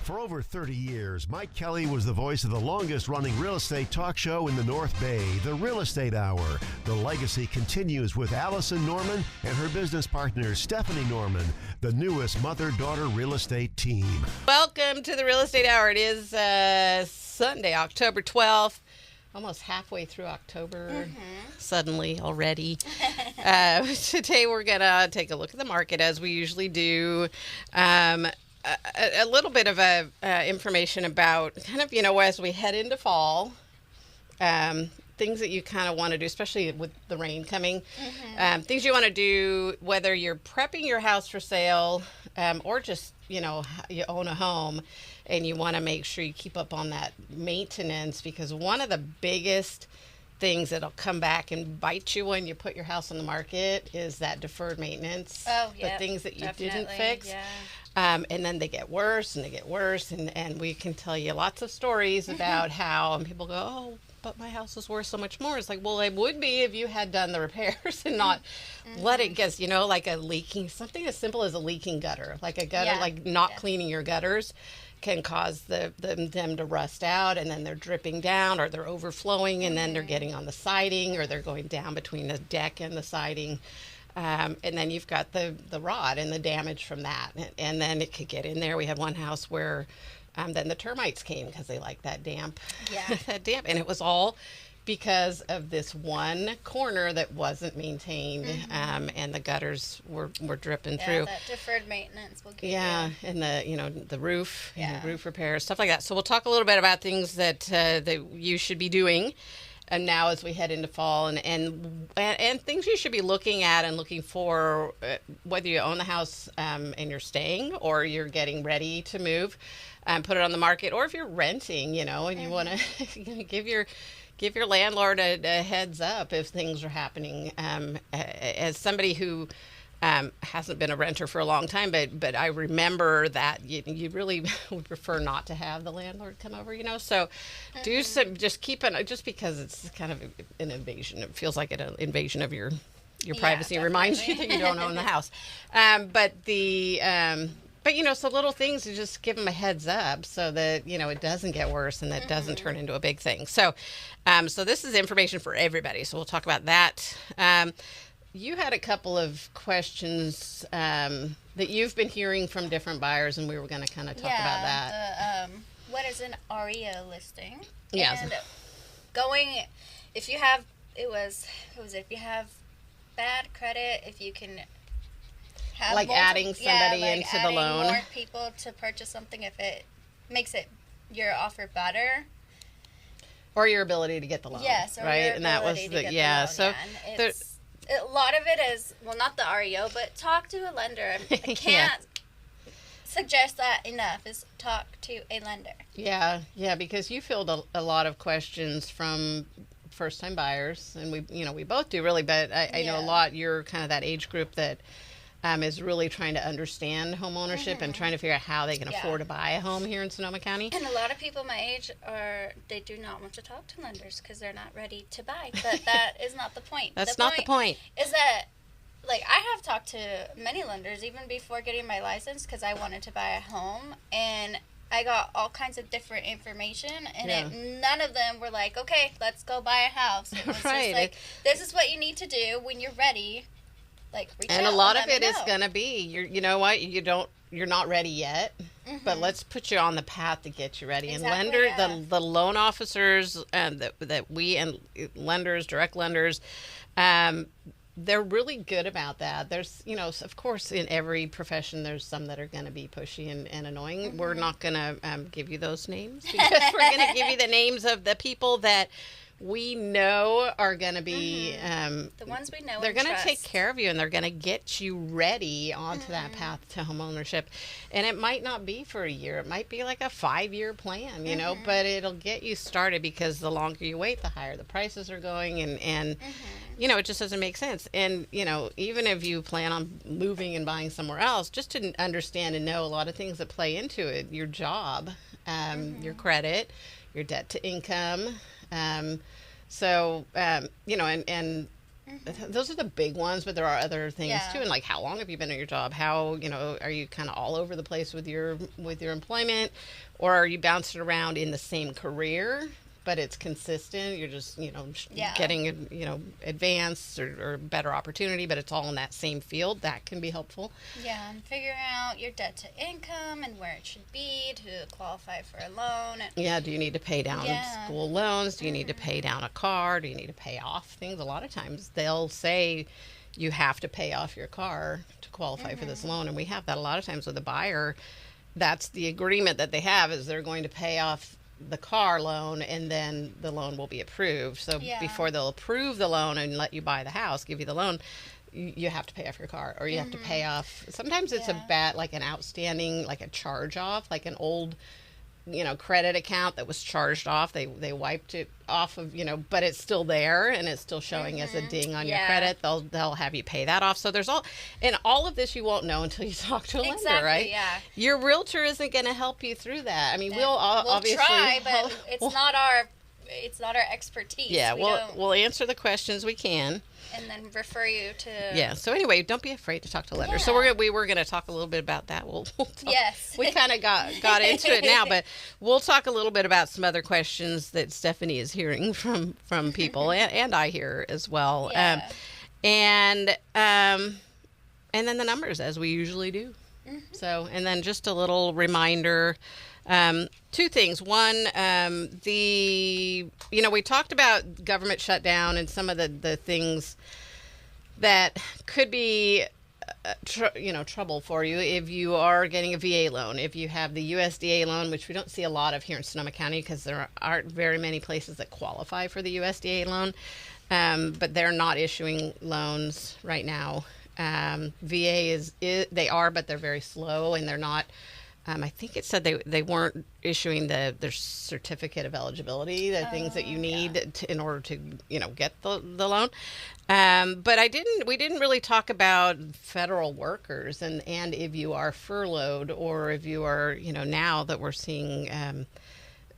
For over 30 years, Mike Kelly was the voice of the longest-running real estate talk show in the North Bay, The Real Estate Hour. The legacy continues with Allison Norman and her business partner, Stephanie Norman, the newest mother-daughter real estate team. Welcome to The Real Estate Hour. It is Sunday, October 12th. Almost halfway through October, suddenly already. Today we're going to take a look at the market as we usually do. A little bit of information about kind of, as we head into fall, things that you kind of want to do, especially with the rain coming. Things you want to do, whether you're prepping your house for sale or just, you own a home and you want to make sure you keep up on that maintenance, because one of the biggest things that'll come back and bite you when you put your house on the market is that deferred maintenance. Oh, yeah. The things that you Definitely, didn't fix. yeah. And then they get worse and they get worse. And we can tell you lots of stories about how, and people go, oh, but my house is worth so much more. It's like, well, it would be if you had done the repairs and not let it get, like a leaking, something as simple as a leaking gutter, like a gutter, like not cleaning your gutters can cause them to rust out, and then they're dripping down or they're overflowing, and then they're getting on the siding or they're going down between the deck and the siding. And then you've got the rot and the damage from that. And then it could get in there. We had one house where then the termites came because they like that damp. Yeah. That damp. And it was all because of this one corner that wasn't maintained, and the gutters were dripping through. That deferred maintenance will get and the roof, and roof repairs, stuff like that. So we'll talk a little bit about things that you should be doing. And now as we head into fall, and things you should be looking at and looking for, whether you own the house and you're staying or you're getting ready to move, put it on the market, or if you're renting, and you want to give your landlord a heads up if things are happening. As somebody who hasn't been a renter for a long time, but I remember that you really would prefer not to have the landlord come over, so do some, just because it's kind of an invasion. It feels like an invasion of your privacy. It reminds you that you don't own the house. So little things to just give them a heads up so that, it doesn't get worse and that doesn't turn into a big thing. So this is information for everybody. So we'll talk about that. You had a couple of questions that you've been hearing from different buyers, and we were going to kind of talk about that. What is an REO listing? Yes. And if you have bad credit, if you can have adding somebody into the loan, more people to purchase something, if it makes your offer better. Or your ability to get the loan. Yes, or right? your And that was ability to get the loan. So a lot of it is, not the REO, but talk to a lender. I can't suggest that enough, is talk to a lender. Yeah, because you fielded a lot of questions from first-time buyers, and we both do really, but I know a lot, you're kind of that age group that is really trying to understand home ownership and trying to figure out how they can afford to buy a home here in Sonoma County. And a lot of people my age they do not want to talk to lenders because they're not ready to buy. But that is not the point. That's not the point. Is that, I have talked to many lenders even before getting my license because I wanted to buy a home, and I got all kinds of different information, and none of them were like, okay, let's go buy a house. It was just this is what you need to do when you're ready. And a lot of it is going to be, you're not ready yet, but let's put you on the path to get you ready. Exactly, and the loan officers that we, and lenders, direct lenders, they're really good about that. There's, of course, in every profession, there's some that are going to be pushy and annoying. We're not going to give you those names, because we're going to give you the names of the people that we know are going to be the ones we know. They're going to take care of you, and they're going to get you ready onto that path to home ownership. And it might not be for a year. It might be like a 5-year plan, but it'll get you started, because the longer you wait, the higher the prices are going, and it just doesn't make sense. And even if you plan on moving and buying somewhere else, just to understand and know a lot of things that play into it: your job, your credit, your debt to income. And those are the big ones, but there are other things too. And like, how long have you been at your job? How, are you kind of all over the place with your employment, or are you bouncing around in the same career, but it's consistent? You're just, getting, advanced or better opportunity, but it's all in that same field. That can be helpful. Yeah, and figuring out your debt to income and where it should be to qualify for a loan. Yeah, do you need to pay down school loans? Do you need to pay down a car? Do you need to pay off things? A lot of times they'll say you have to pay off your car to qualify for this loan, and we have that a lot of times with a buyer. That's the agreement that they have, is they're going to pay off the car loan, and then the loan will be approved. So before they'll approve the loan and let you buy the house, give you the loan, you have to pay off your car, or you have to pay off. Sometimes it's a bad, like an outstanding, like a charge off, like an old, credit account that was charged off. They wiped it off of, but it's still there and it's still showing as a ding on your credit. They'll have you pay that off. So there's all of this you won't know until you talk to a lender, right? Yeah. Your realtor isn't going to help you through that. I mean, we'll obviously try, but it's not our expertise. Yeah, we'll answer the questions we can. And then refer you to... Yeah, so anyway, don't be afraid to talk to lenders. So we were going to talk a little bit about that. We'll talk. Yes. We kind of got into it now, but we'll talk a little bit about some other questions that Stephanie is hearing from people, and I hear as well. Yeah. And then the numbers, as we usually do. So, and then just a little reminder... two things. One, we talked about government shutdown and some of the things that could be, trouble for you if you are getting a VA loan. If you have the USDA loan, which we don't see a lot of here in Sonoma County because there aren't very many places that qualify for the USDA loan, but they're not issuing loans right now. VA they are, but they're very slow, and they're not. I think it said they weren't issuing their certificate of eligibility, the things that you need in order to get the loan. But we didn't really talk about federal workers and if you are furloughed, or if you are now that we're seeing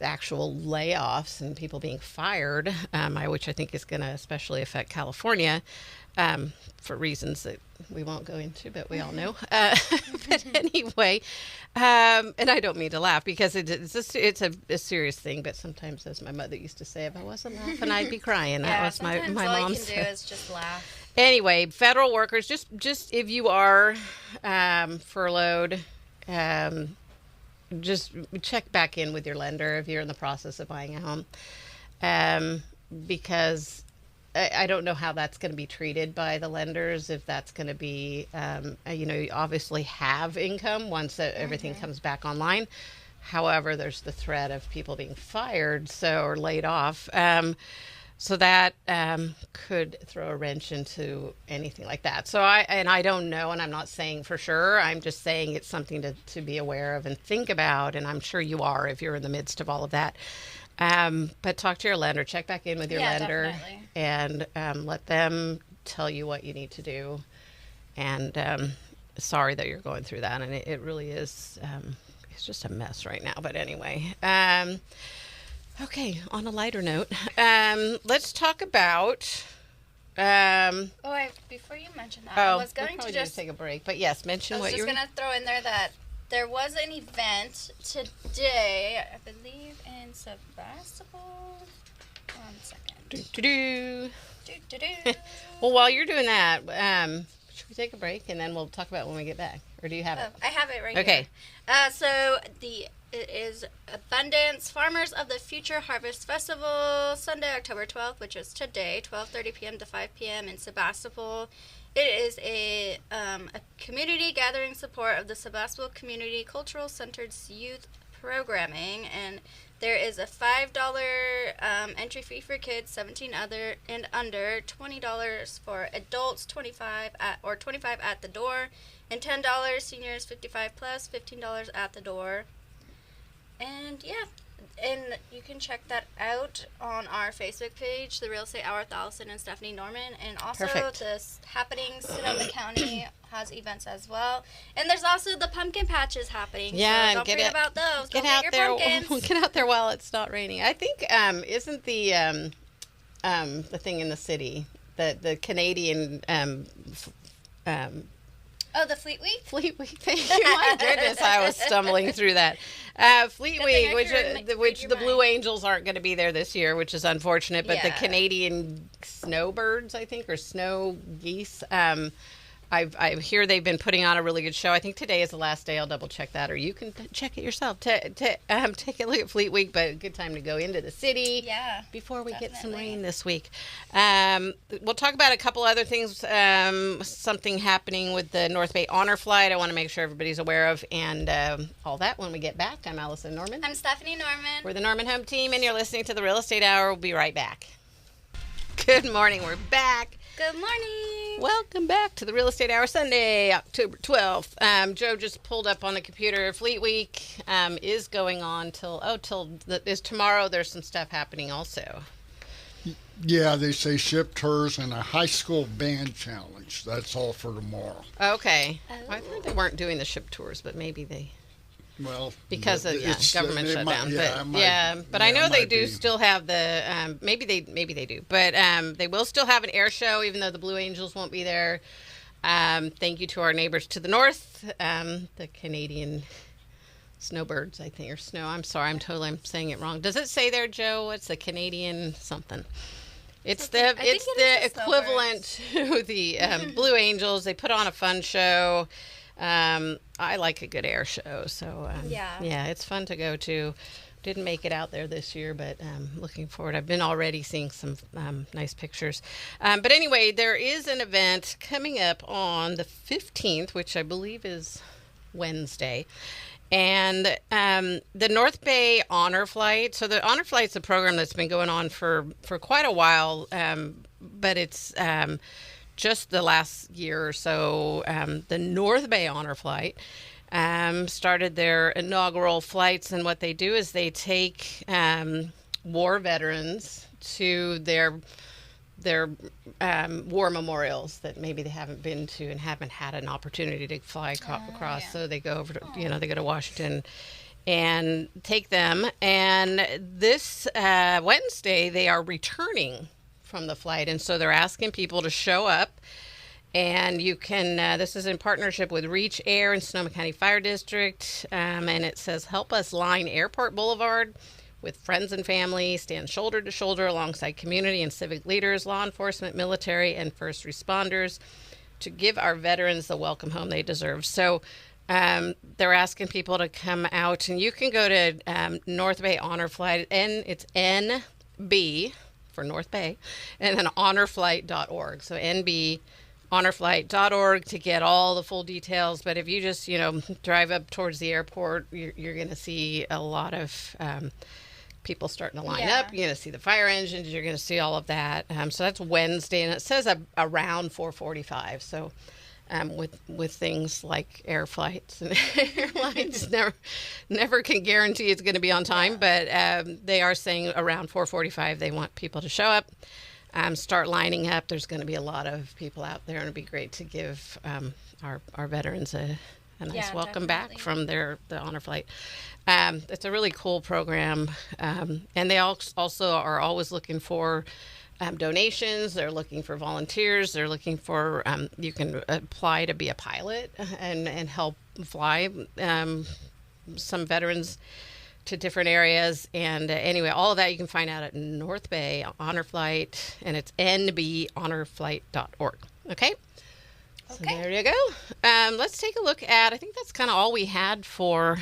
actual layoffs and people being fired, which I think is going to especially affect California. For reasons that we won't go into, but we all know. But anyway, and I don't mean to laugh because it's a serious thing, but sometimes, as my mother used to say, if I wasn't laughing, I'd be crying. That was my mom's. All you can do is just laugh. Anyway, federal workers, just if you are furloughed, just check back in with your lender if you're in the process of buying a home, because I don't know how that's going to be treated by the lenders, if that's going to be, you obviously have income once everything comes back online. However, there's the threat of people being fired or laid off. So that could throw a wrench into anything like that. So I don't know, and I'm not saying for sure. I'm just saying it's something to be aware of and think about, and I'm sure you are if you're in the midst of all of that. But talk to your lender, check back in with your lender, definitely. And let them tell you what you need to do. And sorry that you're going through that, and it really is. It's just a mess right now. But anyway, okay. On a lighter note, let's talk about. Before you mention that, I was going to just take a break. But yes, mention what you. I was just going to throw in there that there was an event today, I believe, in Sebastopol. 1 second. Well, while you're doing that, should we take a break and then we'll talk about it when we get back? Or do you have it? I have it right here. Okay. So it is Abundance Farmers of the Future Harvest Festival, Sunday, October 12th, which is today, 12:30 p.m. to 5 p.m. in Sebastopol. It is a community gathering support of the Sebastopol Community Cultural Center's youth programming, and there is a $5 entry fee for kids 17 and under, $20 for adults, $25 at the door, and $10 seniors 55 plus, $15 at the door. And and you can check that out on our Facebook page, The Real Estate Hour with Allison and Stephanie Norman. And also the Happenings, Sonoma County has events as well. And there's also the pumpkin patches happening. Yeah, so don't forget about those. Get out there. Pumpkins. Get out there while it's not raining. I think isn't the thing in the city the Canadian Oh, the Fleet Week? Fleet Week. Thank you. My goodness, I was stumbling through that. Fleet Week, which the Blue Angels aren't going to be there this year, which is unfortunate. But the Canadian snowbirds, I think, or snow geese. I hear they've been putting on a really good show. I think today is the last day. I'll double check that, or you can check it yourself. Take a look at Fleet Week, but a good time to go into the city before we get some rain this week. We'll talk about a couple other things, something happening with the North Bay Honor Flight I want to make sure everybody's aware of, and all that when we get back. I'm Allison Norman. I'm Stephanie Norman. We're the Norman Home Team, and you're listening to the Real Estate Hour. We'll be right back. Good morning. We're back. Good morning. Welcome back to the Real Estate Hour, Sunday, October 12th. Joe just pulled up on the computer. Fleet Week is going on till tomorrow. There's some stuff happening also. Yeah, they say ship tours and a high school band challenge. That's all for tomorrow. Okay. Well, I thought they weren't doing the ship tours, but maybe they... Well, because of government shutdown, but I know they do still have the maybe they do, but they will still have an air show even though the Blue Angels won't be there. Thank you to our neighbors to the north, the Canadian snowbirds, I think, or snow. I'm sorry, I'm saying it wrong. Does it say there, Joe? What's the Canadian something? It's the equivalent to the Blue Angels. They put on a fun show. I like a good air show, so yeah, it's fun to go to. Didn't make it out there this year, but looking forward. I've been already seeing some nice pictures. But anyway, there is an event coming up on the 15th, which I believe is Wednesday. And the North Bay Honor Flight. So the Honor Flight's a program that's been going on for quite a while, but it's... just the last year or so, the North Bay Honor Flight started their inaugural flights, and what they do is they take war veterans to their war memorials that maybe they haven't been to and haven't had an opportunity to fly across. So they go over to, they go to Washington and take them. And this Wednesday, they are returning from the flight, and so they're asking people to show up, and you can this is in partnership with Reach Air and Sonoma County Fire District, and it says help us line Airport Boulevard with friends and family, stand shoulder to shoulder alongside community and civic leaders, law enforcement, military, and first responders to give our veterans the welcome home they deserve. So they're asking people to come out, and you can go to North Bay Honor Flight, and it's NB for North Bay, and then honorflight.org. So nbhonorflight.org to get all the full details. But if you just, drive up towards the airport, you're going to see a lot of people starting to line up. You're going to see the fire engines. You're going to see all of that. So that's Wednesday, and it says around 4:45. So with things like air flights and airlines never can guarantee it's going to be on time, but they are saying around 4:45 they want people to show up, start lining up. There's going to be a lot of people out there, and it'd be great to give our veterans a nice welcome back from the honor flight. It's a really cool program, and they also are always looking for donations. They're looking for volunteers. They're looking for you can apply to be a pilot and help fly some veterans to different areas. And anyway, all of that you can find out at North Bay Honor Flight, and it's nbhonorflight.org. Okay? So there you go. Let's take a look at, I think that's kind of all we had for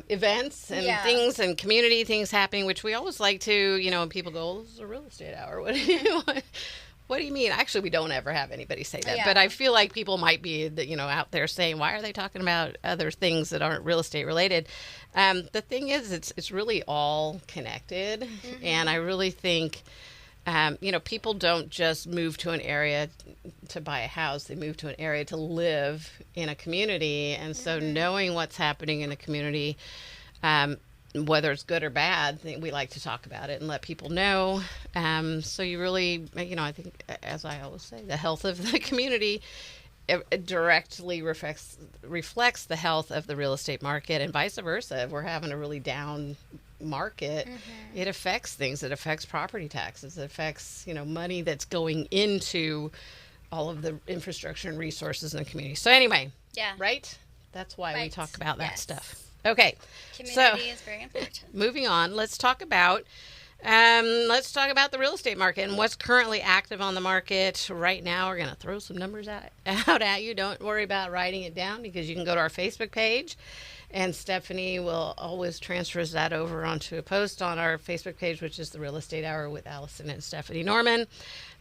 events and things and community things happening, which we always like to, when people go, oh, this is a real estate hour. What do you mean? Actually, we don't ever have anybody say that. But I feel like people might be, out there saying, why are they talking about other things that aren't real estate related? The thing is, it's really all connected. Mm-hmm. And I really think, people don't just move to an area to buy a house. They move to an area to live in a community. And so knowing what's happening in a community, whether it's good or bad, we like to talk about it and let people know. So you really, I think, as I always say, the health of the community it directly reflects the health of the real estate market, and vice versa. If we're having a really down market, it affects things. It affects property taxes. It affects, money that's going into all of the infrastructure and resources in the community. So anyway, right? That's why we talk about that stuff. Okay. Community is very important. Moving on, let's talk about the real estate market and what's currently active on the market right now. We're going to throw some numbers out at you. Don't worry about writing it down, because you can go to our Facebook page, and Stephanie will always transfer that over onto a post on our Facebook page, which is the Real Estate Hour with Allison and Stephanie Norman.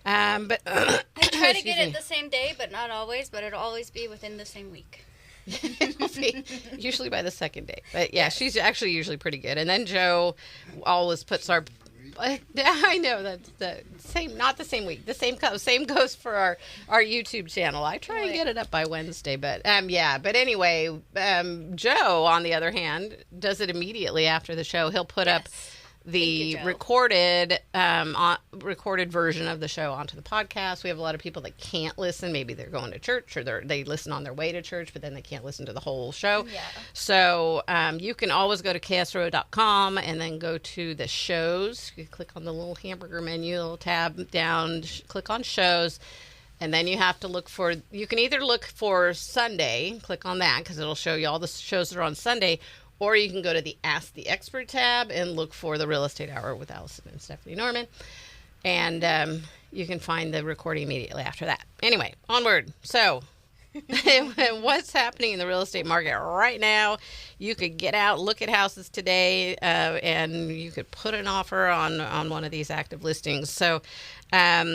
But I try to get it the same day, but not always. But it'll always be within the same week. It'll be usually by the second day. But yeah, she's actually usually pretty good. And then Joe always puts our. I know that's the same, not the same week. The same goes for our YouTube channel. I try and get it up by Wednesday, but But anyway, Joe, on the other hand, does it immediately after the show. He'll put up the recorded version of the show onto the podcast. We have a lot of people that can't listen. Maybe they're going to church, or they listen on their way to church, but then they can't listen to the whole show. Yeah. So you can always go to KSRO.com and then go to the shows. You click on the little hamburger menu, little tab down, click on shows. And then you have to you can either look for Sunday, click on that, because it'll show you all the shows that are on Sunday. Or you can go to the Ask the Expert tab and look for the Real Estate Hour with Allison and Stephanie Norman. And you can find the recording immediately after that. Anyway, onward. So what's happening in the real estate market right now? You could get out, look at houses today, and you could put an offer on one of these active listings. So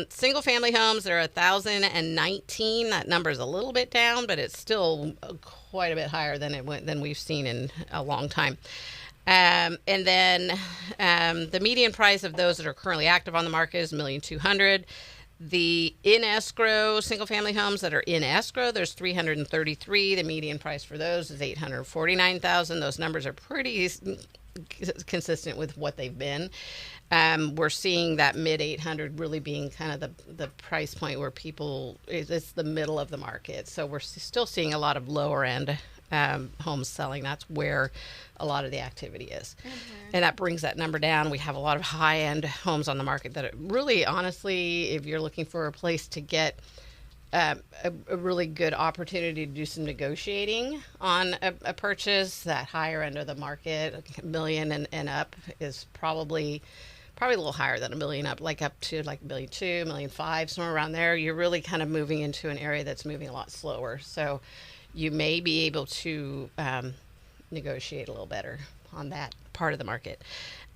single family homes, there are 1,019. That number is a little bit down, but it's still quite a bit higher than we've seen in a long time. And then the median price of those that are currently active on the market is $1,200,000. The in escrow single family homes that are in escrow, there's 333. The median price for those is $849,000. Those numbers are pretty consistent with what they've been. We're seeing that mid 800 really being kind of the price point where it's the middle of the market. So we're still seeing a lot of lower end homes selling. That's where a lot of the activity is. And that brings that number down. We have a lot of high end homes on the market that really, honestly, if you're looking for a place to get a really good opportunity to do some negotiating on a purchase, that higher end of the market, $1 million and up, is probably a little higher than $1 million up, like up to like $1.2 million, $1.5 million, somewhere around there. You're really kind of moving into an area that's moving a lot slower. So you may be able to negotiate a little better on that part of the market.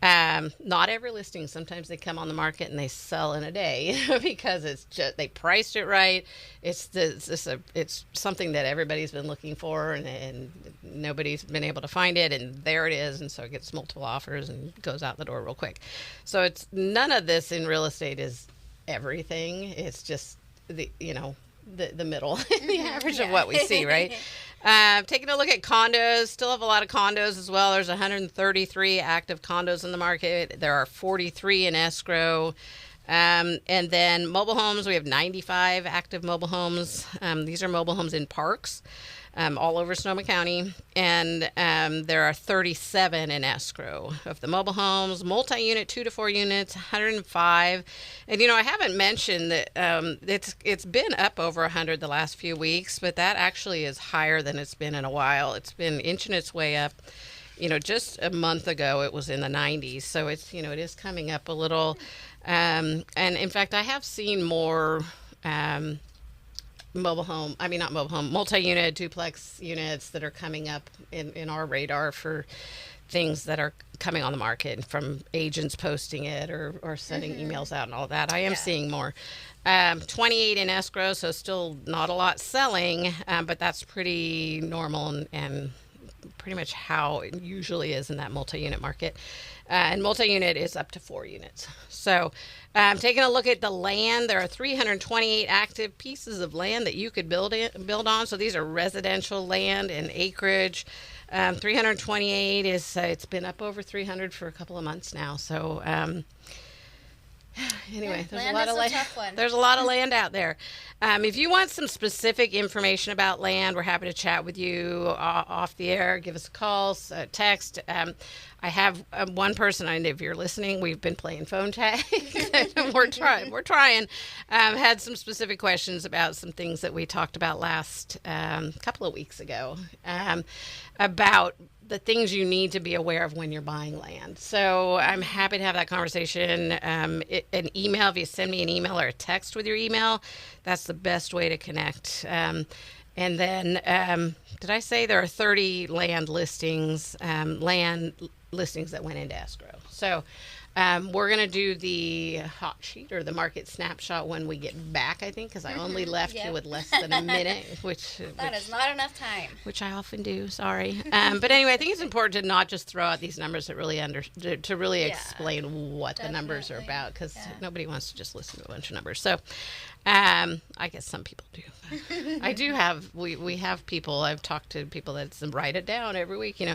Not every listing. Sometimes they come on the market and they sell in a day because it's just they priced it right. It's something that everybody's been looking for, and nobody's been able to find it, and there it is, and so it gets multiple offers and goes out the door real quick. So it's none of this in real estate is everything. It's just the middle, the average of what we see, right? Taking a look at condos, still have a lot of condos as well. There's 133 active condos in the market. There are 43 in escrow. And then mobile homes, we have 95 active mobile homes. These are mobile homes in parks all over Sonoma County. And there are 37 in escrow of the mobile homes. Multi-unit, 2 to 4 units, 105. And, I haven't mentioned that it's been up over 100 the last few weeks, but that actually is higher than it's been in a while. It's been inching its way up. Just a month ago, it was in the 90s. So it is coming up a little. And in fact, I have seen more multi-unit duplex units that are coming up in our radar for things that are coming on the market, from agents posting it or sending emails out and all that. I am seeing more. 28 in escrow, so still not a lot selling, but that's pretty normal and pretty much how it usually is in that multi-unit market. And multi-unit is up to 4 units. So taking a look at the land, there are 328 active pieces of land that you could build on. So these are residential land and acreage. 328 is, it's been up over 300 for a couple of months now. So Anyway, land is a tough one. There's a lot of land out there. If you want some specific information about land, we're happy to chat with you off the air. Give us a call, text. I have one person, and if you're listening, we've been playing phone tag. We're trying. Had some specific questions about some things that we talked about last couple of weeks ago about the things you need to be aware of when you're buying land. So I'm happy to have that conversation. An email, if you send me an email or a text with your email, that's the best way to connect. And then, did I say there are 30 land listings that went into escrow? So we're going to do the hot sheet or the market snapshot when we get back, I think, because I only left you with less than a minute, which is not enough time. Which I often do, sorry. But anyway, I think it's important to not just throw out these numbers that really to really explain what the numbers are about, because nobody wants to just listen to a bunch of numbers. So I guess some people do. I do have, we have people, I've talked to people that write it down every week, you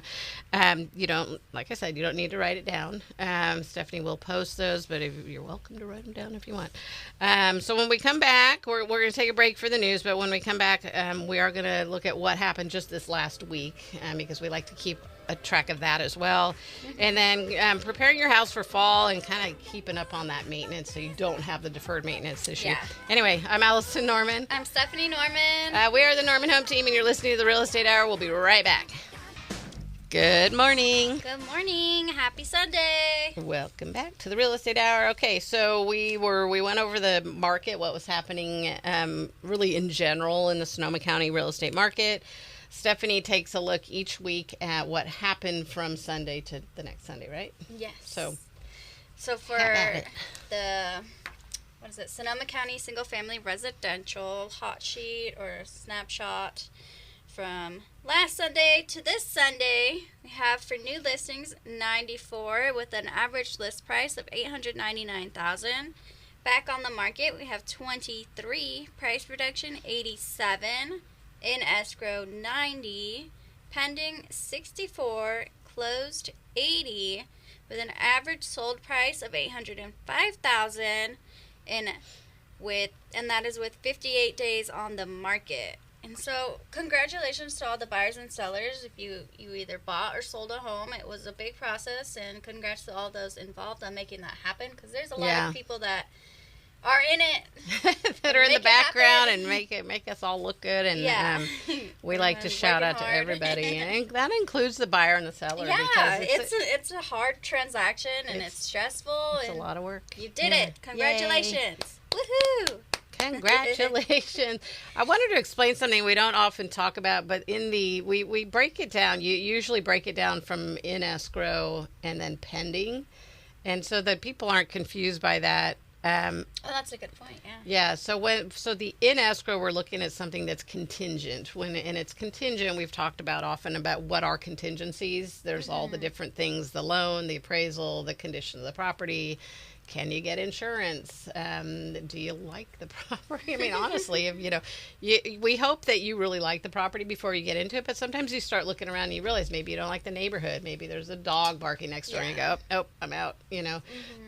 don't, like I said, you don't need to write it down. Stephanie will post those, but you're welcome to write them down if you want. So when we come back, we're going to take a break for the news, but when we come back, we are going to look at what happened just this last week, because we like to keep a track of that as well. And then preparing your house for fall and kind of keeping up on that maintenance so you don't have the deferred maintenance issue. Yeah. Anyway, I'm Allison Norman. I'm Stephanie Norman. We are the Norman Home Team, and you're listening to the Real Estate Hour. We'll be right back. Good morning. Good morning. Happy Sunday. Welcome back to the Real Estate Hour. Okay, so we went over the market, what was happening really in general in the Sonoma County real estate market. Stephanie takes a look each week at what happened from Sunday to the next Sunday, right? Yes. So for the Sonoma County single family residential hot sheet or snapshot from last Sunday to this Sunday, we have for new listings 94 with an average list price of $899,000. Back on the market, we have 23, price reduction 87. In escrow 90, pending 64, closed 80, with an average sold price of $805,000, and that is with 58 days on the market. And so, congratulations to all the buyers and sellers. If you either bought or sold a home, it was a big process, and congrats to all those involved on making that happen. Because there's a lot of people that are in it that are in the background and make us all look good, and we like to shout out to everybody, and that includes the buyer and the seller. Yeah, because it's a hard transaction, and it's stressful. It's a lot of work. You did it. Congratulations. Yay. Woohoo. Congratulations. I wanted to explain something we don't often talk about, but we break it down. You usually break it down from in escrow and then pending, and so that people aren't confused by that. That's a good point. Yeah. So the in escrow, we're looking at something that's contingent. And it's contingent, we've talked about often about what are contingencies. There's all the different things: the loan, the appraisal, the condition of the property. Can you get insurance? Do you like the property? I mean, honestly, we hope that you really like the property before you get into it. But sometimes you start looking around and you realize maybe you don't like the neighborhood. Maybe there's a dog barking next door and you go, oh, I'm out.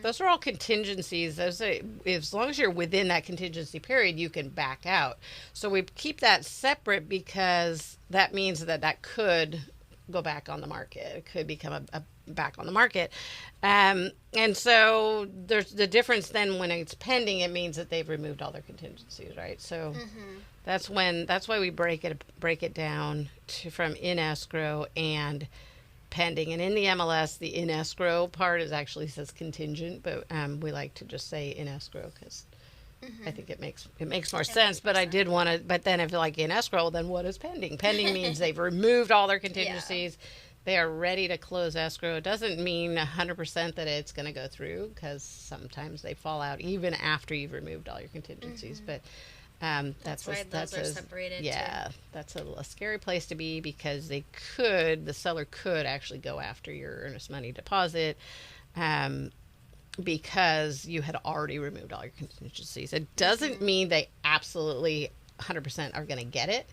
Those are all contingencies. As long as you're within that contingency period, you can back out. So we keep that separate because that means that could go back on the market. It could become a back on the market. And so there's the difference then when it's pending, it means that they've removed all their contingencies, right? So that's why we break it down from in escrow and pending. And in the MLS, the in escrow part actually says contingent, but we like to just say in escrow because I think it makes more sense. But I did want to. But then if like in escrow, then what is pending? Pending means they've removed all their contingencies. Yeah. They are ready to close escrow. It doesn't mean 100% that it's going to go through because sometimes they fall out even after you've removed all your contingencies. But that's why those are separated. Yeah, too. That's a scary place to be because the seller could actually go after your earnest money deposit. Because you had already removed all your contingencies. It doesn't mean they absolutely 100% are going to get it.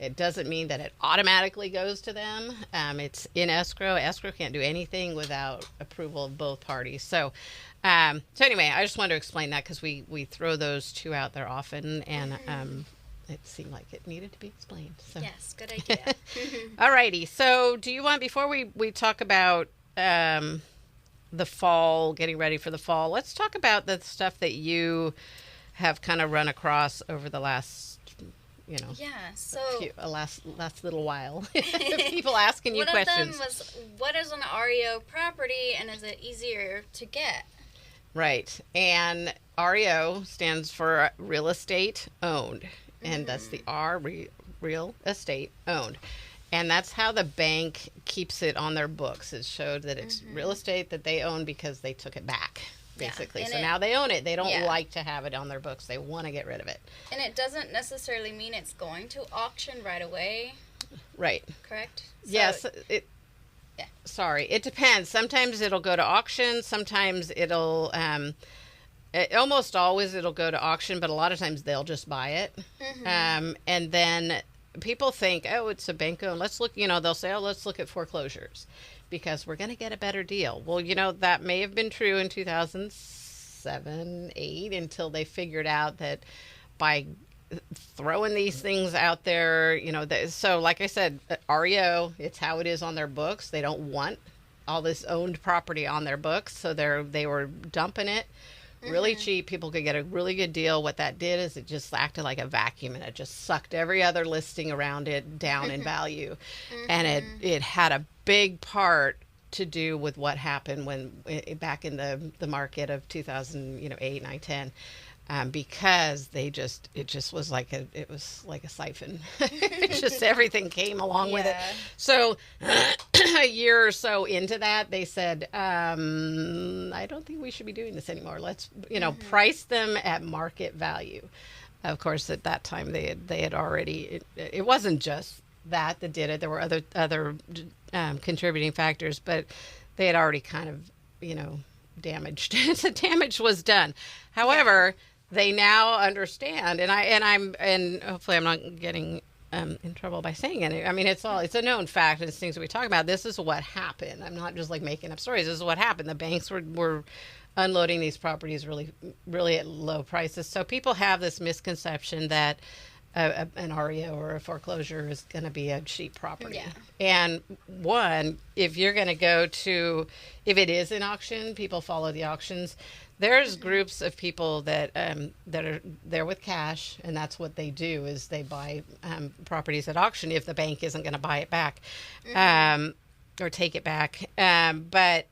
It doesn't mean that it automatically goes to them. It's in escrow. Escrow can't do anything without approval of both parties. So anyway, I just wanted to explain that because we throw those two out there often, and it seemed like it needed to be explained. So. Yes, good idea. All righty. So do you want, before we talk about the fall, getting ready for the fall, let's talk about the stuff that you have kind of run across over the last, last little while. People asking you questions. One of them was, what is an REO property, and is it easier to get? Right. And REO stands for real estate owned. And that's the R, real estate owned. And that's how the bank keeps it on their books. It showed that it's real estate that they own because they took it back, basically. So now they own it. They don't like to have it on their books. They want to get rid of it. And it doesn't necessarily mean it's going to auction right away. Right. Correct? So yes. Sorry. It depends. Sometimes it'll go to auction. Sometimes it'll... almost always it'll go to auction, but a lot of times they'll just buy it. And then people think, oh, it's a bank owned. Let's look, they'll say, oh, let's look at foreclosures because we're going to get a better deal. Well, that may have been true in 2007, 8, until they figured out that by throwing these things out there, so like I said, REO, it's how it is on their books. They don't want all this owned property on their books. So they were dumping it really cheap. People could get a really good deal. What that did is it just acted like a vacuum, and it just sucked every other listing around it down in value. And it had a big part to do with what happened when back in the market of 2008, 9, 10. Because it just was like a siphon. It just, everything came along with it. So a year or so into that, they said, I don't think we should be doing this anymore. Let's, price them at market value. Of course, at that time they had already, it wasn't just that did it. There were other contributing factors, but they had already kind of, damaged. The damage was done. However, they now understand, and hopefully I'm not getting in trouble by saying it. I mean, it's a known fact, and it's things that we talk about. This is what happened. I'm not just like making up stories. This is what happened. The banks were unloading these properties really, really at low prices. So people have this misconception that an REO or a foreclosure is going to be a cheap property. Yeah. And if you're going to go to, if it is an auction, people follow the auctions. There's groups of people that are there with cash, and that's what they do is they buy properties at auction if the bank isn't going to buy it back or take it back. But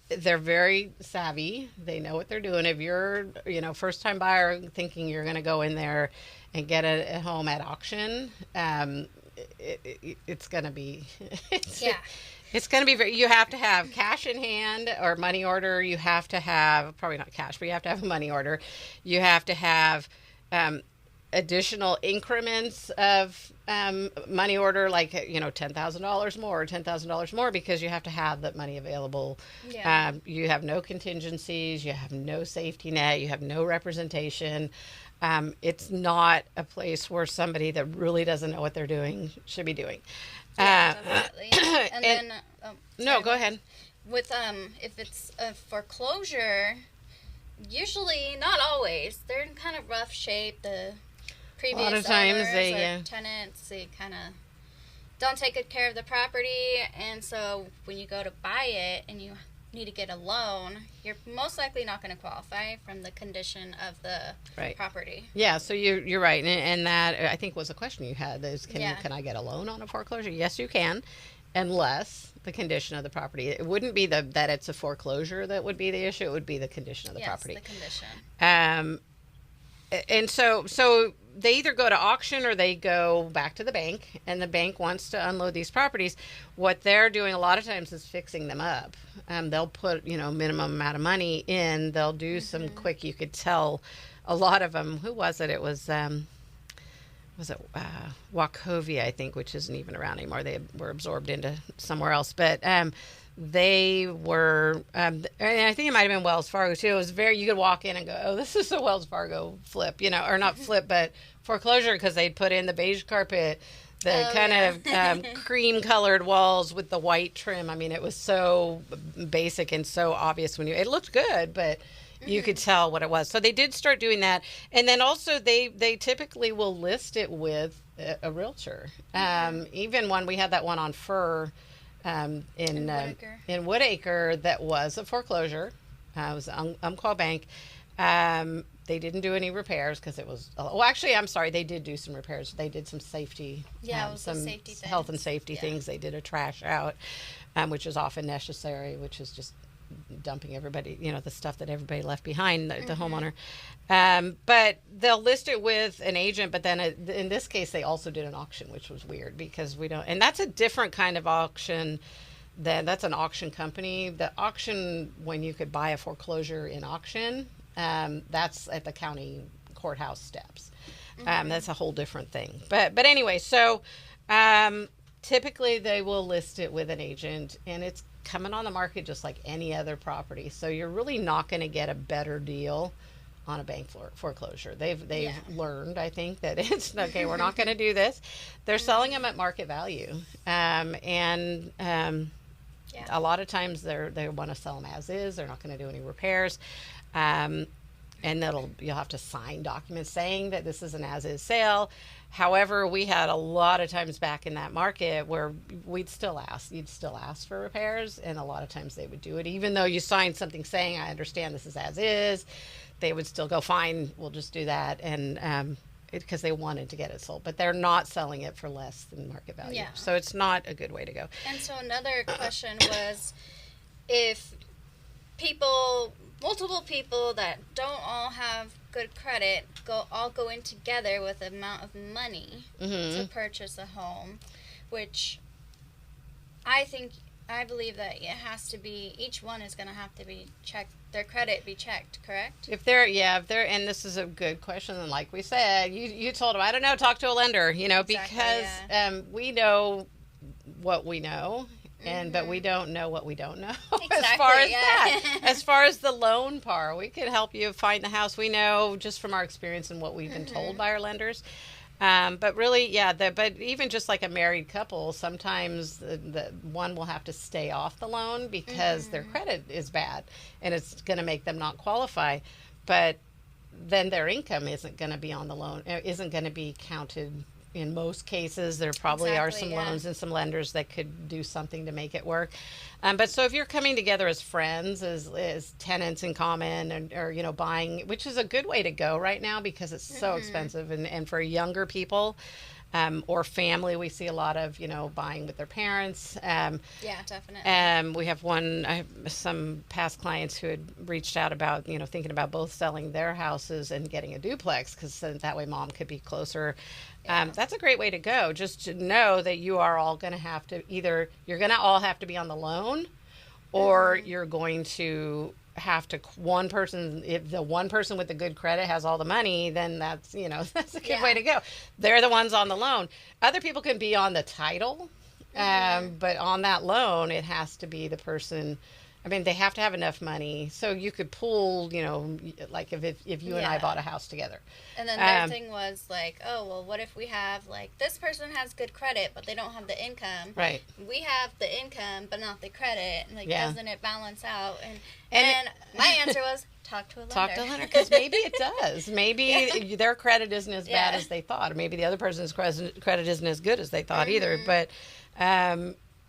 they're very savvy. They know what they're doing. If you're, first time buyer thinking you're going to go in there and get a home at auction, it's going to be, it's going to be you have to have cash in hand or money order. You have to have, probably not cash, but you have to have a money order. You have to have additional increments of money order, like, $10,000 more or $10,000 more, because you have to have that money available. Yeah. You have no contingencies. You have no safety net. You have no representation. It's not a place where somebody that really doesn't know what they're doing should be doing. Yeah, definitely. And then, no, go ahead. With if it's a foreclosure, usually, not always, they're in kind of rough shape. The previous a lot of times owners or tenants, they kind of don't take good care of the property, and so when you go to buy it and you need to get a loan, you're most likely not going to qualify from the condition of the property. Yeah, so you're right, and that I think was a question you had is can I get a loan on a foreclosure? Yes, you can, unless the condition of the property. It wouldn't be that it's a foreclosure that would be the issue. It would be the condition of the property. Yes, the condition. And so they either go to auction or they go back to the bank, and the bank wants to unload these properties. What they're doing a lot of times is fixing them up. They'll put, minimum amount of money in. They'll do some quick, you could tell a lot of them, who was it? It was Wachovia, I think, which isn't even around anymore. They were absorbed into somewhere else. But they were, and I think it might have been Wells Fargo too. It was you could walk in and go, oh, this is a Wells Fargo flip, or not flip, but foreclosure, because they'd put in the beige carpet, The of cream-colored walls with the white trim. I mean, it was so basic and so obvious when it looked good, but you could tell what it was. So they did start doing that. And then also they typically will list it with a realtor. Even when we had that one on Fur in Woodacre that was a foreclosure. It was Umpqua Bank. They didn't do any repairs because it was. Well, actually, I'm sorry. They did do some repairs. They did some safety. Yeah, it was some safety health and safety things. They did a trash out, which is often necessary. Which is just dumping everybody, the stuff that everybody left behind, the homeowner. But they'll list it with an agent. But then in this case, they also did an auction, which was weird because we don't. And that's a different kind of auction. That's an auction company. The auction, when you could buy a foreclosure in auction. That's at the county courthouse steps. That's a whole different thing. But anyway, so typically they will list it with an agent, and it's coming on the market just like any other property. So you're really not going to get a better deal on a bank foreclosure. They've learned, I think, that it's okay. We're not going to do this. They're selling them at market value, and a lot of times they want to sell them as is. They're not going to do any repairs. And you'll have to sign documents saying that this is an as-is sale. However, we had a lot of times back in that market where you'd still ask for repairs, and a lot of times they would do it. Even though you signed something saying, I understand this is as-is, they would still go, fine, we'll just do that, and because they wanted to get it sold. But they're not selling it for less than market value. Yeah. So it's not a good way to go. And so another question was, if multiple people that don't all have good credit all go in together with an amount of money to purchase a home, which I believe that it has to be, each one is going to have to be checked, their credit be checked, correct? If they're, and this is a good question, and like we said, you told them, I don't know, talk to a lender, exactly, because we know what we know. But we don't know what we don't know. Exactly, as far as that. As far as the loan part, we can help you find the house. We know just from our experience and what we've been told by our lenders. But really, but even just like a married couple, sometimes the one will have to stay off the loan because their credit is bad and it's going to make them not qualify. But then their income isn't going to be on the loan, isn't going to be counted. In most cases, there probably are some loans and some lenders that could do something to make it work. But so if you're coming together as friends, as tenants in common, or buying, which is a good way to go right now because it's so expensive, and for younger people or family, we see a lot of buying with their parents. Definitely. We have some past clients who had reached out about thinking about both selling their houses and getting a duplex because that way mom could be closer. That's a great way to go, just to know that you are all going to have to you're going to all have to be on the loan, or you're going to have to if the one person with the good credit has all the money, then that's that's a good way to go. They're the ones on the loan. Other people can be on the title, but on that loan it has to be the person. I mean, they have to have enough money so you could pool, like if you and I bought a house together. And then their thing was like, oh, well, what if we have, like, this person has good credit, but they don't have the income. Right. We have the income, but not the credit. Like, doesn't it balance out? And my answer was, talk to a lender. Talk to a lender, because maybe it does. Maybe their credit isn't as bad as they thought. Or maybe the other person's credit isn't as good as they thought either. But,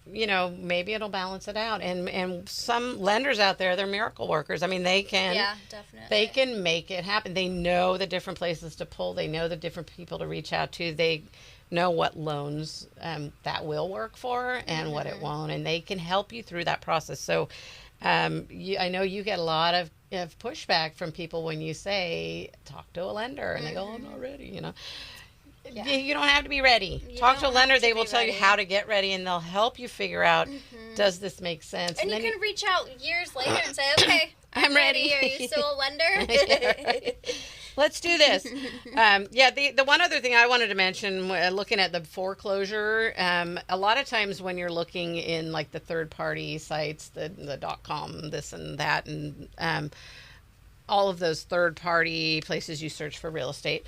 maybe it'll balance it out. And some lenders out there, they're miracle workers. I mean, they can definitely. They can make it happen. They know the different places to pull. They know the different people to reach out to. They know what loans that will work for and what it won't. And they can help you through that process. So I know you get a lot of pushback from people when you say, talk to a lender. And they go, I'm not ready, You don't have to be ready. Talk to a lender. They will tell you how to get ready, and they'll help you figure out, does this make sense? And you can reach out years later and say, okay, I'm ready. Are you still a lender? Let's do this. The one other thing I wanted to mention, looking at the foreclosure, a lot of times when you're looking in like the third-party sites, the .com, this and that, and all of those third-party places you search for real estate.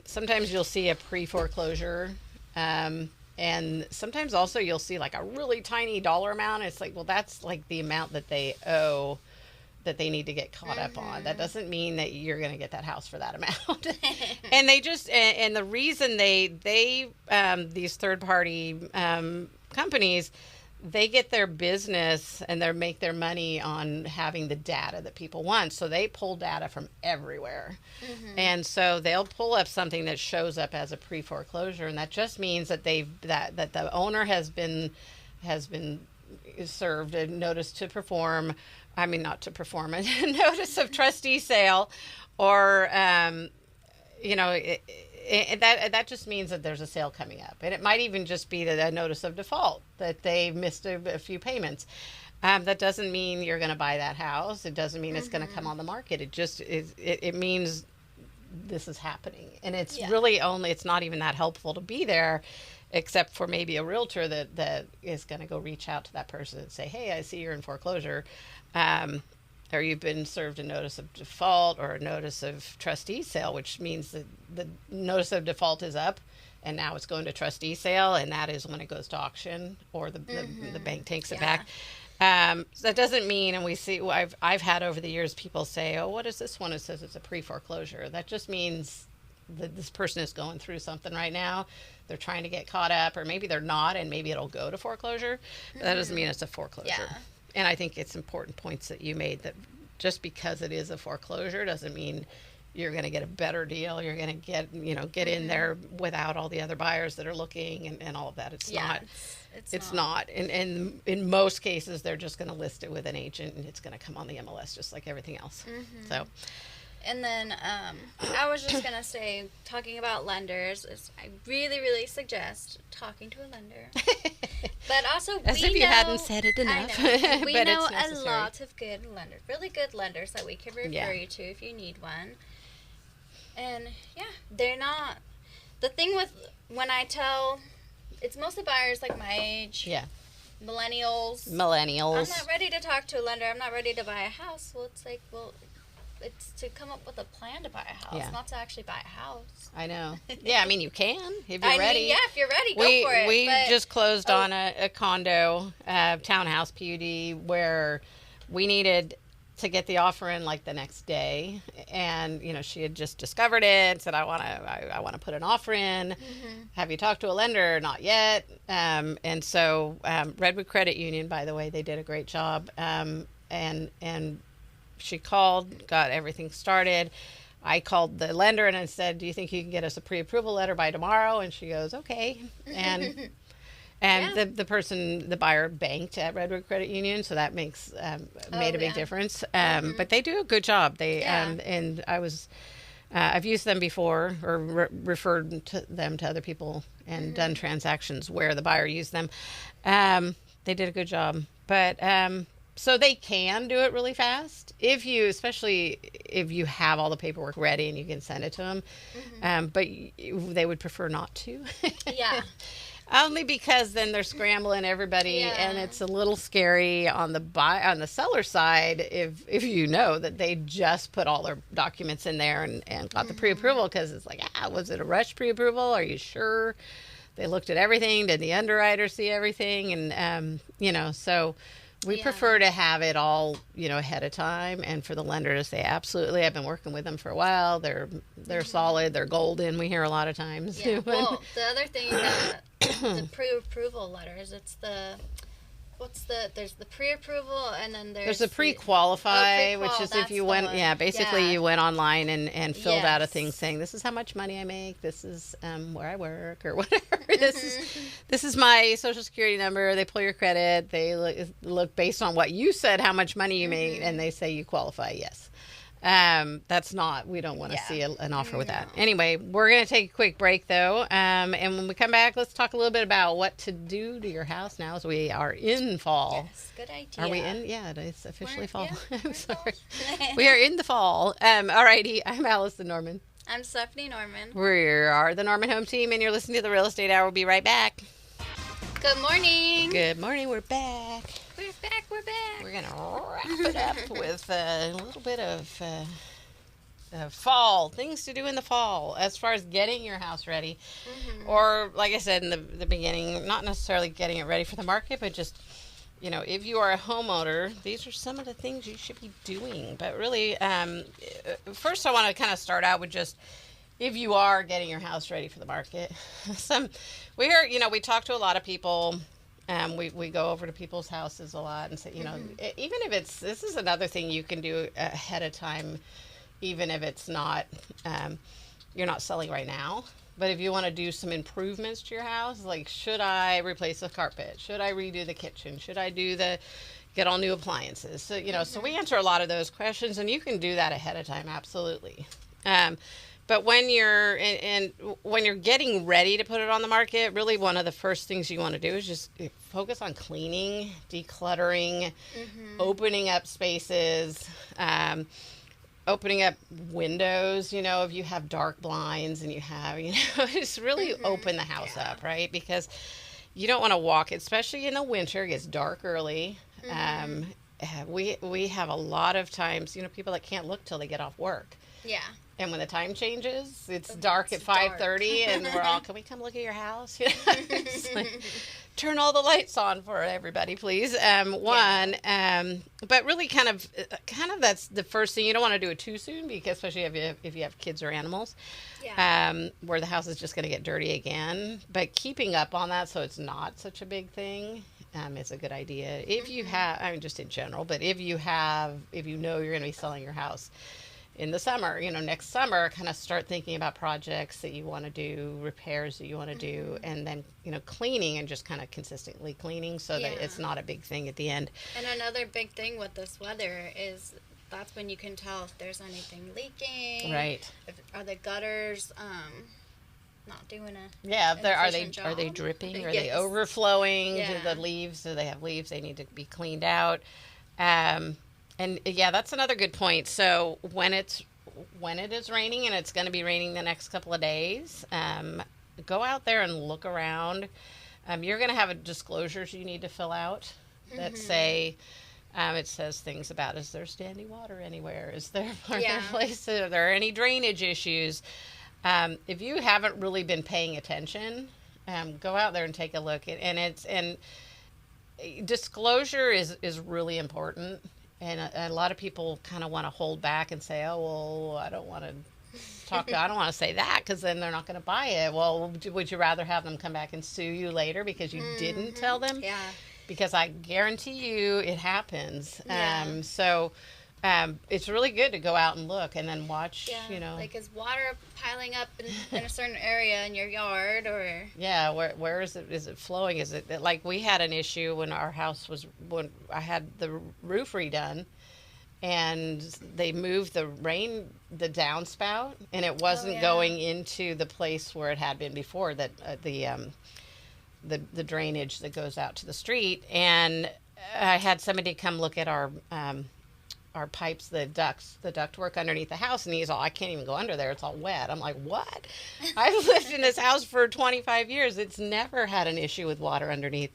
Sometimes you'll see a pre-foreclosure And sometimes also you'll see like a really tiny dollar amount. It's like, well, that's like the amount that they owe that they need to get caught up on. That doesn't mean that you're going to get that house for that amount. And they just, and the reason they these third party companies, they get their business and they make their money on having the data that people want. So they pull data from everywhere. And so they'll pull up something that shows up as a pre-foreclosure. And that just means that that the owner has been served a notice to perform, I mean, not to perform, a notice of trustee sale, or, that just means that there's a sale coming up. And it might even just be that a notice of default, that they missed a few payments. That doesn't mean you're going to buy that house. It doesn't mean it's going to come on the market. It just is. It means this is happening. And it's really it's not even that helpful to be there, except for maybe a realtor that is going to go reach out to that person and say, hey, I see you're in foreclosure. Or you've been served a notice of default or a notice of trustee sale, which means that the notice of default is up and now it's going to trustee sale, and that is when it goes to auction or the bank takes it back. So that doesn't mean, and we see, I've had over the years people say, oh, what is this one? It says it's a pre-foreclosure. That just means that this person is going through something right now. They're trying to get caught up, or maybe they're not, and maybe it'll go to foreclosure. That doesn't mean it's a foreclosure. Yeah. And I think it's important points that you made, that just because it is a foreclosure doesn't mean you're going to get a better deal. You're going to get in there without all the other buyers that are looking and all of that. It's not. It's not. And in most cases, they're just going to list it with an agent, and it's going to come on the MLS just like everything else. So. And then I was just going to say, talking about lenders, I really, really suggest talking to a lender. But also, as if you hadn't said it enough. I know. We but know it's a lot of good lenders, really good lenders that we can refer you to if you need one. And they're not. The thing with when I tell, it's mostly buyers like my age. Yeah. Millennials. I'm not ready to talk to a lender. I'm not ready to buy a house. Well, it's like, it's to come up with a plan to buy a house, not to actually buy a house. I know. Yeah, I mean, you can if you're ready. If you're ready, go for it. We just closed on a condo, townhouse PUD, where we needed to get the offer in like the next day, and she had just discovered it and said, I want to put an offer in. Have you talked to a lender? Not yet. And so Redwood Credit Union, by the way, they did a great job. And she called, got everything started. I called the lender and I said, do you think you can get us a pre-approval letter by tomorrow? And she goes, okay. And the buyer banked at Redwood Credit Union, so that made a big difference. But they do a good job. And I've used them before, or referred them to other people and done transactions where the buyer used them. They did a good job. But so they can do it really fast especially if you have all the paperwork ready and you can send it to them. But they would prefer not to. Only because then they're scrambling everybody, and it's a little scary on the seller side if you know that they just put all their documents in there and got the pre-approval, because it's like, was it a rush pre-approval? Are you sure? They looked at everything. Did the underwriter see everything? And so we prefer to have it all, ahead of time, and for the lender to say, absolutely, I've been working with them for a while. They're solid. They're golden. We hear a lot of times. Yeah. Well, the other thing about the pre-approval letters, there's the pre-approval, and then there's a pre-qualify, which is if you went, you went online and filled out a thing saying, this is how much money I make, this is where I work, or whatever. This is my social security number. They pull your credit. They look based on what you said, how much money you make, and they say you qualify. Yes. We don't want to see an offer with that. Anyway, we're going to take a quick break though. And when we come back, let's talk a little bit about what to do to your house now as we are in fall. Yes, good idea. Are we in? Yeah, it's officially fall. Yeah, I'm sorry. We are in the fall. Alrighty. I'm Allison Norman. I'm Stephanie Norman. We are the Norman Home Team, and you're listening to the Real Estate Hour. We'll be right back. Good morning. Good morning. We're back. We're back. We're going to wrap it up with a little bit of fall, things to do in the fall as far as getting your house ready. Or, like I said in the beginning, not necessarily getting it ready for the market, but just, if you are a homeowner, these are some of the things you should be doing. But really, first I want to kind of start out with just, if you are getting your house ready for the market, we talk to a lot of people. We go over to people's houses a lot and say, even if this is another thing you can do ahead of time, even if it's not, you're not selling right now. But if you want to do some improvements to your house, like, should I replace the carpet? Should I redo the kitchen? Should I get all new appliances? So, so we answer a lot of those questions, and you can do that ahead of time. Absolutely. But when you're when you're getting ready to put it on the market, really one of the first things you want to do is just focus on cleaning, decluttering, opening up spaces, opening up windows. If you have dark blinds and you have, just really open the house up, right? Because you don't want to walk, especially in the winter. It gets dark early. We have a lot of times, people that can't look till they get off work. Yeah. And when the time changes, it's dark at 5:30, and we're all, can we come look at your house? It's like, turn all the lights on for everybody, please. But really kind of that's the first thing. You don't want to do it too soon, because especially if you have kids or animals, where the house is just going to get dirty again. But keeping up on that so it's not such a big thing is a good idea. If you have, just in general, but if you know you're going to be selling your house in the summer, next summer, kind of start thinking about projects that you want to do, repairs that you want to do, and then, cleaning, and just kind of consistently cleaning so that it's not a big thing at the end. And another big thing with this weather is that's when you can tell if there's anything leaking. Right. Are the gutters not doing are they dripping? Are they overflowing? Do the leaves? Do they have leaves? They need to be cleaned out. And that's another good point. So when it is raining, and it's going to be raining the next couple of days, go out there and look around. You're going to have disclosures you need to fill out that say, it says things about, is there standing water anywhere? Are there places? Are there any drainage issues? If you haven't really been paying attention, go out there and take a look. And disclosure is really important. And a lot of people kind of want to hold back and say, oh, well, I don't want to say that, because then they're not going to buy it. Well, would you rather have them come back and sue you later because you didn't tell them? Yeah. Because I guarantee you it happens. Yeah. It's really good to go out and look and then watch, Like, is water piling up in a certain area in your yard, or? Yeah, where is it? Is it flowing? Is it, like, we had an issue when I had the roof redone, and they moved the downspout, and it wasn't going into the place where it had been before, that the drainage that goes out to the street. And I had somebody come look at our pipes, the ductwork underneath the house, and he's all, I can't even go under there, it's all wet. I'm like, what? I've lived in this house for 25 years. It's never had an issue with water underneath.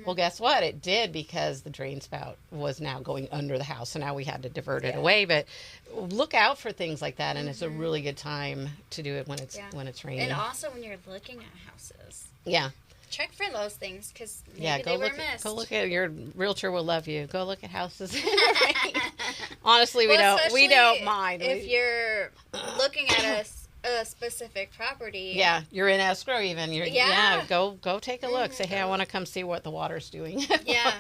Well, guess what? It did, because the drain spout was now going under the house, so now we had to divert it away. But look out for things like that, and it's a really good time to do it when it's raining. And also when you're looking at houses. Yeah. Check for those things, because maybe they were missed. Go look at, your realtor will love you. Go look at houses in the rain. Honestly, we don't mind. If you're looking at a specific property. Yeah, you're in escrow even. Go take a look. Say, hey, I want to come see what the water's doing. Yeah.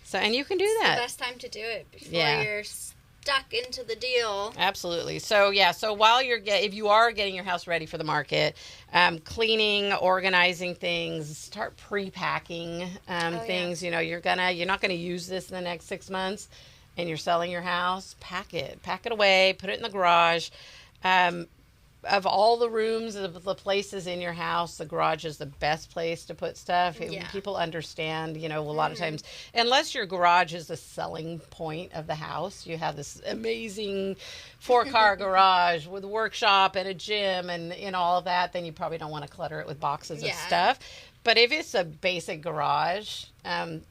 So, and you can do that. It's the best time to do it before you're stuck into the deal. Absolutely. So while if you are getting your house ready for the market, cleaning, organizing things, start pre-packing things. Yeah. You're not gonna use this in the next 6 months, and you're selling your house. Pack it away, put it in the garage. Of all the rooms, of the places in your house, the garage is the best place to put stuff. People understand, a lot of times, unless your garage is the selling point of the house, you have this amazing 4-car garage with a workshop and a gym and all of that, then you probably don't want to clutter it with boxes of stuff. But if it's a basic garage,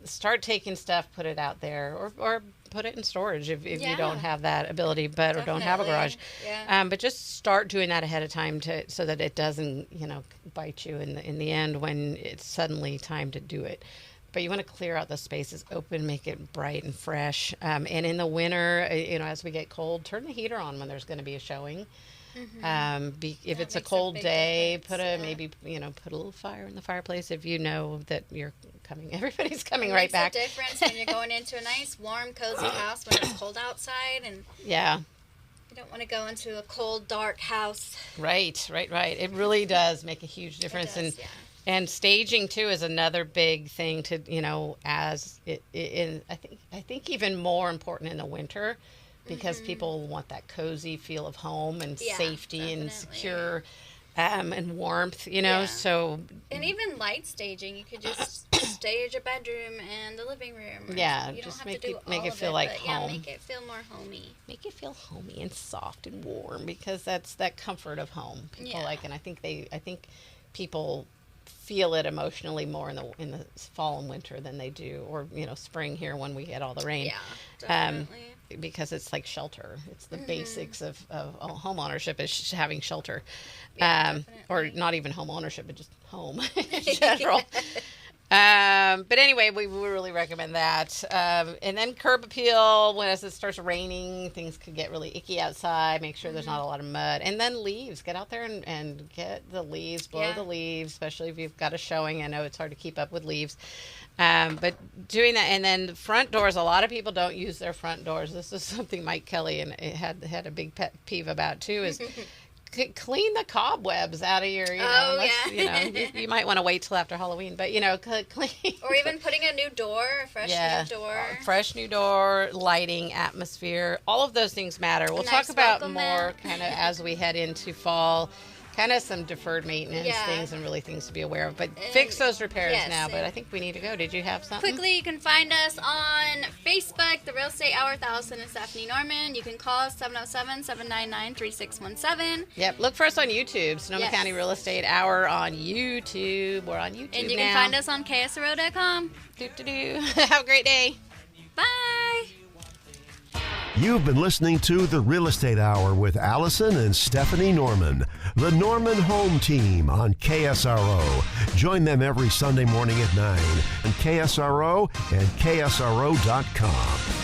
start taking stuff, put it out there, or put it in storage if you Yeah. don't have that ability, or don't have a garage. Yeah. But just start doing that ahead of time so that it doesn't, bite you in the end when it's suddenly time to do it. But you want to clear out the spaces, open, make it bright and fresh. And in the winter, as we get cold, turn the heater on when there's going to be a showing. If it's a cold day, put a little fire in the fireplace if you know that you're coming. Everybody's coming right back. It makes a difference when you're going into a nice, warm, cozy house when it's cold outside, and yeah, you don't want to go into a cold, dark house. Right. It really does make a huge difference. It does, And staging too is another big thing to as I think even more important in the winter. Because people want that cozy feel of home and safety definitely. and secure and warmth, so... And even light staging, you could just stage a bedroom and the living room. Yeah, you just don't have to do make all it of feel like but home. Yeah, make it feel more homey. Make it feel homey and soft and warm because that's that comfort of home. People like, and I think people feel it emotionally more in the fall and winter than they do, or spring here when we get all the rain. Yeah, definitely. Because it's like shelter. It's the basics of home ownership is having shelter, or not even home ownership, but just home in general. But anyway, we really recommend that. And then curb appeal, as it starts raining, things could get really icky outside. Make sure there's not a lot of mud. And then leaves. Get out there and get the leaves, blow the leaves, especially if you've got a showing. I know it's hard to keep up with leaves. But doing that, and then the front doors, a lot of people don't use their front doors. This is something Mike Kelly had a big pet peeve about too, is clean the cobwebs out of your, you might want to wait till after Halloween, but clean. Or even putting a new door, fresh new door, lighting, atmosphere, all of those things matter. We'll talk about more kind of as we head into fall. Kind of some deferred maintenance things and really things to be aware of. But fix those repairs now. But I think we need to go. Did you have something? Quickly, you can find us on Facebook, The Real Estate Hour with Allison and Stephanie Norman. You can call us 707-799-3617. Yep. Look for us on YouTube. Sonoma County Real Estate Hour on YouTube. We're on YouTube And you can find us on KSRO.com. Have a great day. Bye. You've been listening to The Real Estate Hour with Allison and Stephanie Norman, the Norman Home Team on KSRO. Join them every Sunday morning at 9 on KSRO and KSRO.com.